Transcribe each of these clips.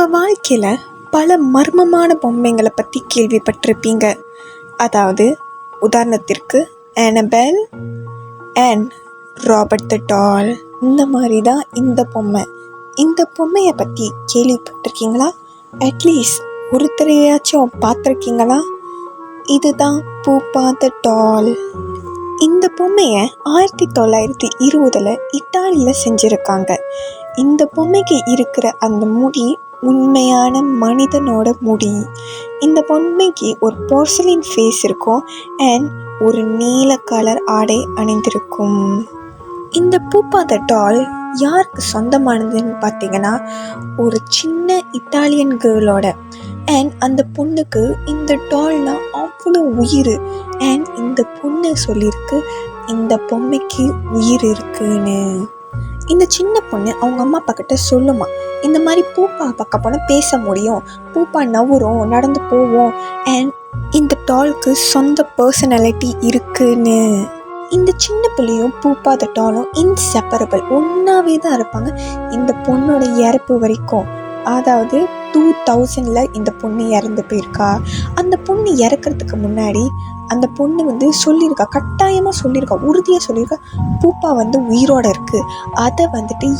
உங்கள் வாழ்க்கையில் பல மர்மமான பொம்மைங்களை பற்றி கேள்விப்பட்டிருப்பீங்க. அதாவது உதாரணத்திற்கு ஆனபெல் அண்ட் ராபர்ட் த டால். இந்த மாதிரி தான் இந்த பொம்மை. இந்த பொம்மையை பற்றி கேள்விப்பட்டிருக்கீங்களா? அட்லீஸ்ட் ஒருத்தரையாச்சும் பார்த்துருக்கீங்களா? இதுதான் பூப்பா த டால். இந்த பொம்மையை 1920 இத்தாலியில் செஞ்சுருக்காங்க. இந்த பொம்மைக்கு இருக்கிற அந்த முடி உண்மையான மனிதனோட முடி. இந்த பொம்மைக்கு ஒரு போர்சலின் ஃபேஸ் இருக்கும் அண்ட் ஒரு நீல கலர் ஆடை அணிந்திருக்கும். இந்த பூப்பா த டால் யாருக்கு சொந்தமானதுன்னு பார்த்தீங்கன்னா, ஒரு சின்ன இத்தாலியன் கேர்ளோட. அண்ட் அந்த பொண்ணுக்கு இந்த டால்னா அவ்வளோ உயிர். அண்ட் இந்த பொண்ணு சொல்லியிருக்கு இந்த பொம்மைக்கு உயிர் இருக்குன்னு. இந்த சின்ன பொண்ணு அவங்க அம்மா அப்பா கிட்ட சொல்லுமா, இந்த மாதிரி பூப்பா பார்க்க போனால் பேச முடியும், பூப்பா நவுரும், நடந்து போவோம், அண்ட் இந்த டால்க்கு சொந்த பர்சனாலிட்டி இருக்குன்னு. இந்த சின்ன பிள்ளையும் பூப்பா த டாலும் இன்செப்பரபிள், ஒன்றாவே தான் இருப்பாங்க இந்த பொண்ணோட இறப்பு வரைக்கும். அதாவது 2000 இந்த பொண்ணு இறந்து போயிருக்கா. அந்த பொண்ணு இறக்கிறதுக்கு முன்னாடி அந்த பொண்ணு சொல்லியிருக்கா, கட்டாயமாக சொல்லியிருக்கா, உறுதியாக சொல்லியிருக்கா, பூப்பா உயிரோடு இருக்குது, அதை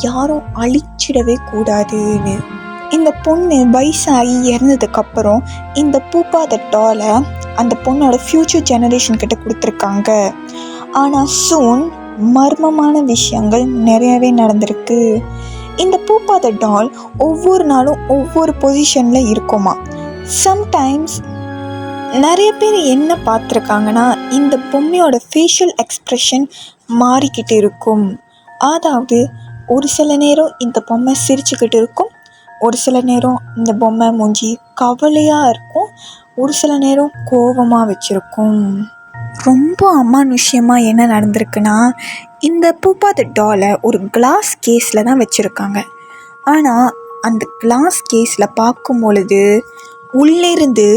யாரும் அழிச்சிடவே கூடாதுன்னு. இந்த பொண்ணு வயசாகி இறந்ததுக்கப்புறம் இந்த பூப்பா த டாலை அந்த பொண்ணோட ஃப்யூச்சர் ஜெனரேஷன் கிட்ட கொடுத்துருக்காங்க. ஆனால் சூன் மர்மமான விஷயங்கள் நிறையவே நடந்திருக்கு. இந்த பூப்பா த டால் ஒவ்வொரு நாளும் ஒவ்வொரு பொசிஷனில் இருக்குமா. சம்டைம்ஸ் நிறைய பேர் என்ன பார்த்துருக்காங்கன்னா, இந்த பொம்மையோட ஃபேஷியல் எக்ஸ்ப்ரெஷன் மாறிக்கிட்டு இருக்கும். அதாவது ஒரு சில நேரம் இந்த பொம்மை சிரிச்சுக்கிட்டு இருக்கும், ஒரு சில நேரம் இந்த பொம்மை மூஞ்சி கவலையாக இருக்கும், ஒரு சில நேரம் கோபமாக வச்சுருக்கும். ரொம்ப அமானுஷ்யமாக என்ன நடந்திருக்குன்னா, இந்த பூப்பா த டாலை ஒரு கிளாஸ் கேஸில் தான் வச்சுருக்காங்க. ஆனால் அந்த கிளாஸ் கேஸில் பார்க்கும் பொழுது உள்ளிருந்து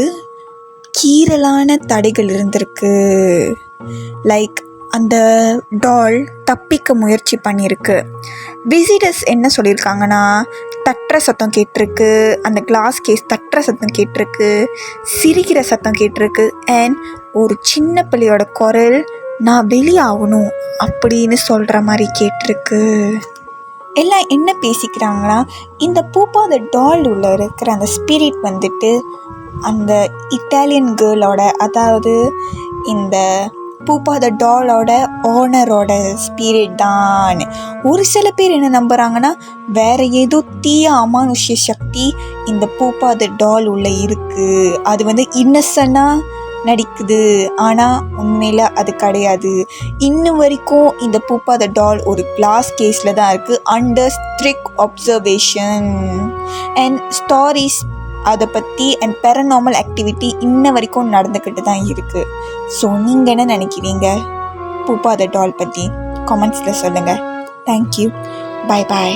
கீறலான தடைகள் இருந்திருக்கு. லைக் அந்த டால் தப்பிக்க முயற்சி பண்ணியிருக்கு. விசிட்டர்ஸ் என்ன சொல்லியிருக்காங்கன்னா, தட்டுற சத்தம் கேட்டிருக்கு, அந்த கிளாஸ் கேஸ் தட்டுற சத்தம் கேட்டிருக்கு, சிரிக்கிற சத்தம் கேட்டிருக்கு, அண்ட் ஒரு சின்ன பிள்ளையோட குரல் நான் வெளியாகணும் அப்படின்னு சொல்கிற மாதிரி கேட்டிருக்கு. எல்லாம் என்ன பேசிக்கிறாங்கன்னா, இந்த பூப்பா த டால் உள்ள இருக்கிற அந்த ஸ்பிரிட் அந்த இத்தாலியன் கேர்ளோட, அதாவது இந்த பூப்பா த டாலோட ஓனரோட ஸ்பிரிட் தான். ஒரு சில பேர் என்ன நம்புகிறாங்கன்னா, வேறு ஏதோ தீய அமானுஷ்ய சக்தி இந்த பூப்பா த டால் உள்ள இருக்குது, அது இன்னசென்ட்டாக நடிக்குது, ஆனால் உண்மையில் அது கிடையாது. இன்னும் வரைக்கும் இந்த பூப்பா த டால் ஒரு கிளாஸ் கேஸில் தான் இருக்குது, under strict observation. And stories அதை பற்றி அண்ட் பேரநார்மல் ஆக்டிவிட்டி இன்ன வரைக்கும் நடந்துக்கிட்டு தான் இருக்குது. ஸோ நீங்கள் என்ன நினைக்கிறீங்க பூப்பா த டால் பற்றி? கமெண்ட்ஸில் சொல்லுங்கள். தேங்க்யூ. Bye bye.